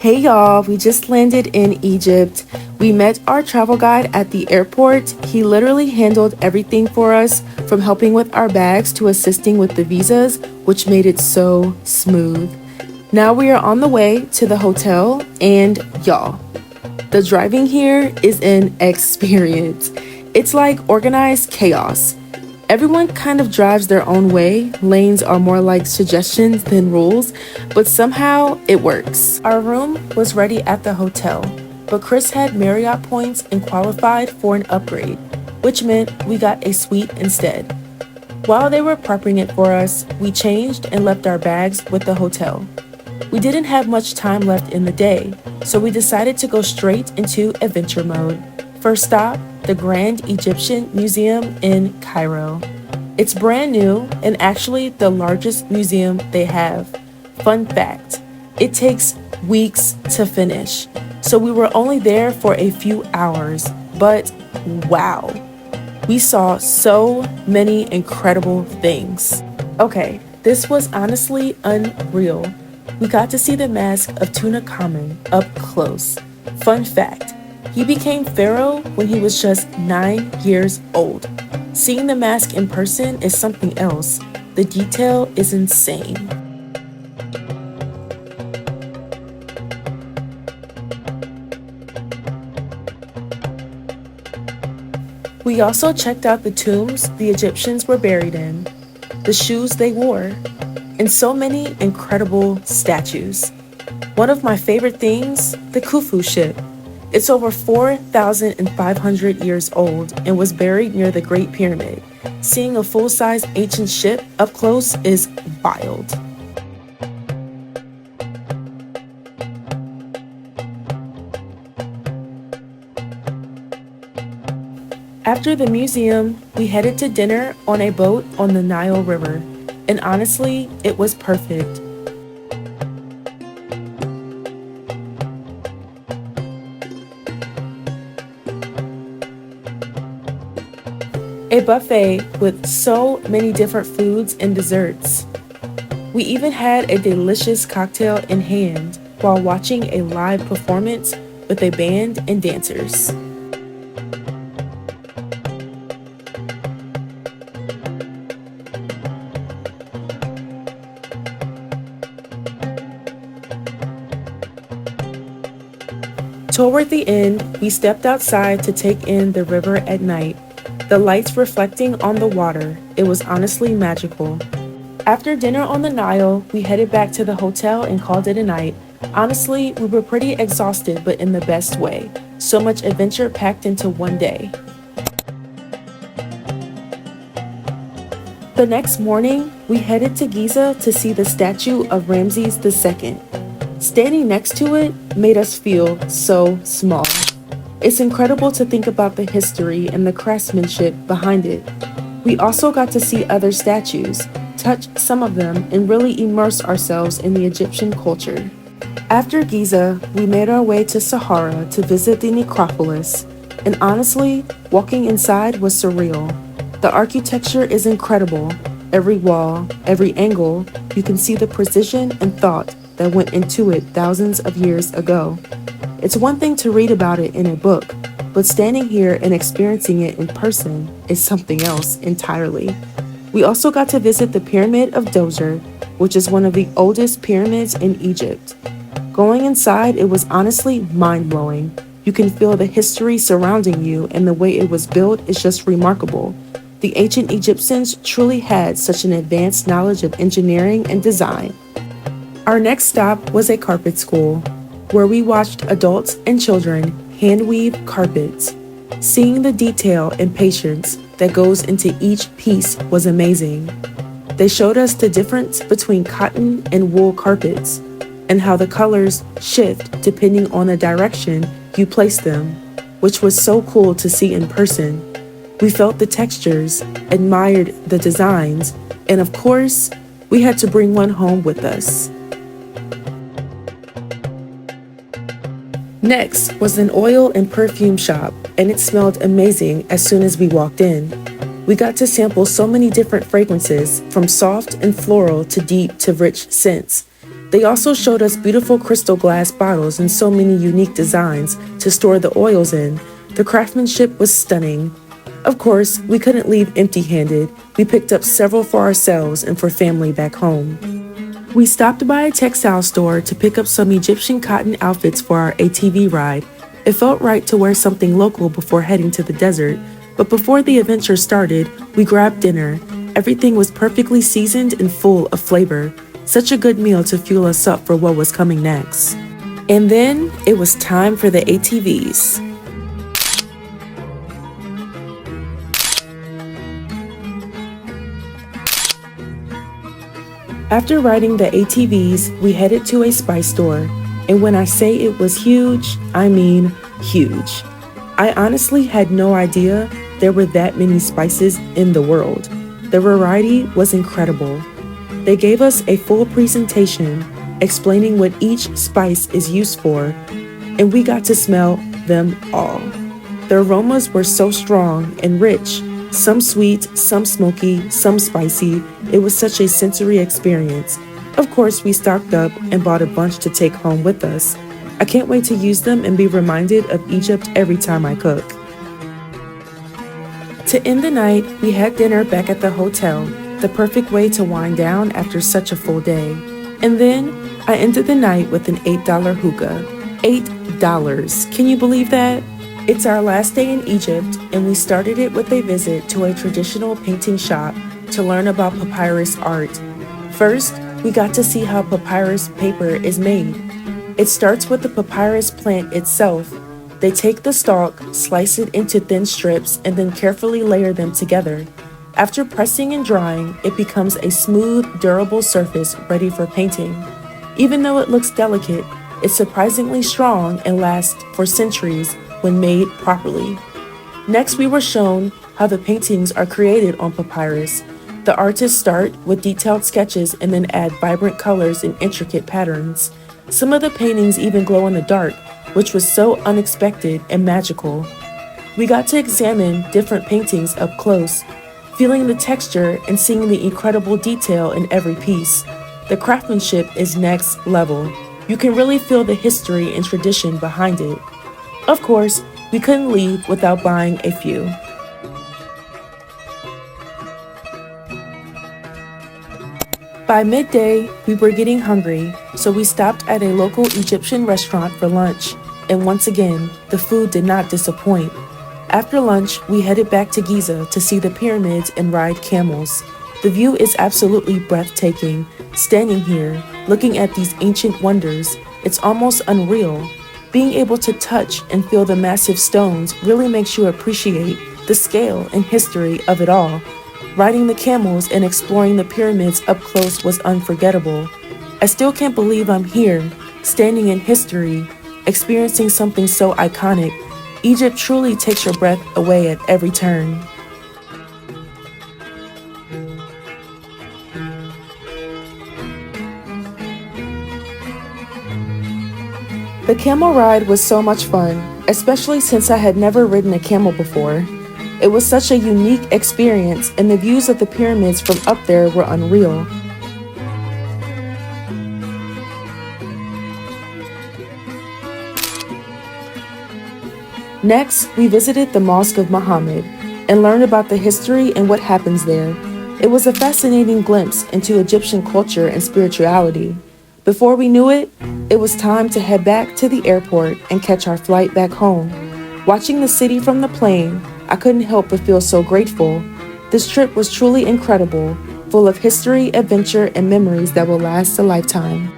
Hey y'all, we just landed in Egypt. We met our travel guide at the airport. He literally handled everything for us, from helping with our bags to assisting with the visas, which made it so smooth. Now we are on the way to the hotel, and y'all, the driving here is an experience. It's like organized chaos. Everyone kind of drives their own way. Lanes are more like suggestions than rules, but somehow it works. Our room was ready at the hotel, but Chris had Marriott points and qualified for an upgrade, which meant we got a suite instead. While they were prepping it for us, we changed and left our bags with the hotel. We didn't have much time left in the day, so we decided to go straight into adventure mode. First stop, the Grand Egyptian Museum in Cairo. It's brand new and actually the largest museum they have. Fun fact, it takes weeks to finish, so we were only there for a few hours, but wow, we saw so many incredible things. Okay, this was honestly unreal. We got to see the mask of Tutankhamun up close. Fun fact, he became pharaoh when he was just 9 years old. Seeing the mask in person is something else. The detail is insane. We also checked out the tombs the Egyptians were buried in, the shoes they wore, and so many incredible statues. One of my favorite things, the Khufu ship. It's over 4,500 years old and was buried near the Great Pyramid. Seeing a full-size ancient ship up close is wild. After the museum, we headed to dinner on a boat on the Nile River, and honestly, it was perfect. A buffet with so many different foods and desserts. We even had a delicious cocktail in hand while watching a live performance with a band and dancers. Toward the end, we stepped outside to take in the river at night. The lights reflecting on the water, it was honestly magical. After dinner on the Nile, we headed back to the hotel and called it a night. Honestly, we were pretty exhausted, but in the best way. So much adventure packed into one day. The next morning, we headed to Giza to see the statue of Ramses II. Standing next to it made us feel so small. It's incredible to think about the history and the craftsmanship behind it. We also got to see other statues, touch some of them, and really immerse ourselves in the Egyptian culture. After Giza, we made our way to Sahara to visit the necropolis, and honestly, walking inside was surreal. The architecture is incredible. Every wall, every angle, you can see the precision and thought that went into it thousands of years ago. It's one thing to read about it in a book, but standing here and experiencing it in person is something else entirely. We also got to visit the Pyramid of Djoser, which is one of the oldest pyramids in Egypt. Going inside, it was honestly mind-blowing. You can feel the history surrounding you, and the way it was built is just remarkable. The ancient Egyptians truly had such an advanced knowledge of engineering and design. Our next stop was a carpet school, where we watched adults and children hand-weave carpets. Seeing the detail and patience that goes into each piece was amazing. They showed us the difference between cotton and wool carpets, and how the colors shift depending on the direction you place them, which was so cool to see in person. We felt the textures, admired the designs, and of course, we had to bring one home with us. Next was an oil and perfume shop, and it smelled amazing as soon as we walked in. We got to sample so many different fragrances, from soft and floral to deep to rich scents. They also showed us beautiful crystal glass bottles and so many unique designs to store the oils in. The craftsmanship was stunning. Of course, we couldn't leave empty-handed. We picked up several for ourselves and for family back home. We stopped by a textile store to pick up some Egyptian cotton outfits for our ATV ride. It felt right to wear something local before heading to the desert, but before the adventure started, we grabbed dinner. Everything was perfectly seasoned and full of flavor. Such a good meal to fuel us up for what was coming next. And then it was time for the ATVs. After riding the ATVs, we headed to a spice store, and when I say it was huge, I mean huge. I honestly had no idea there were that many spices in the world. The variety was incredible. They gave us a full presentation explaining what each spice is used for, and we got to smell them all. The aromas were so strong and rich. Some sweet, some smoky, some spicy. It was such a sensory experience. Of course, we stocked up and bought a bunch to take home with us. I can't wait to use them and be reminded of Egypt every time I cook. To end the night, we had dinner back at the hotel, the perfect way to wind down after such a full day. And then I ended the night with an $8 hookah. $8. Can you believe that? It's our last day in Egypt, and we started it with a visit to a traditional painting shop to learn about papyrus art. First, we got to see how papyrus paper is made. It starts with the papyrus plant itself. They take the stalk, slice it into thin strips, and then carefully layer them together. After pressing and drying, it becomes a smooth, durable surface ready for painting. Even though it looks delicate, it's surprisingly strong and lasts for centuries when made properly. Next, we were shown how the paintings are created on papyrus. The artists start with detailed sketches and then add vibrant colors and intricate patterns. Some of the paintings even glow in the dark, which was so unexpected and magical. We got to examine different paintings up close, feeling the texture and seeing the incredible detail in every piece. The craftsmanship is next level. You can really feel the history and tradition behind it. Of course, we couldn't leave without buying a few. By midday, we were getting hungry, so we stopped at a local Egyptian restaurant for lunch. And once again, the food did not disappoint. After lunch, we headed back to Giza to see the pyramids and ride camels. The view is absolutely breathtaking. Standing here, looking at these ancient wonders, it's almost unreal. Being able to touch and feel the massive stones really makes you appreciate the scale and history of it all. Riding the camels and exploring the pyramids up close was unforgettable. I still can't believe I'm here, standing in history, experiencing something so iconic. Egypt truly takes your breath away at every turn. The camel ride was so much fun, especially since I had never ridden a camel before. It was such a unique experience, and the views of the pyramids from up there were unreal. Next, we visited the Mosque of Muhammad and learned about the history and what happens there. It was a fascinating glimpse into Egyptian culture and spirituality. Before we knew it, it was time to head back to the airport and catch our flight back home. Watching the city from the plane, I couldn't help but feel so grateful. This trip was truly incredible, full of history, adventure, and memories that will last a lifetime.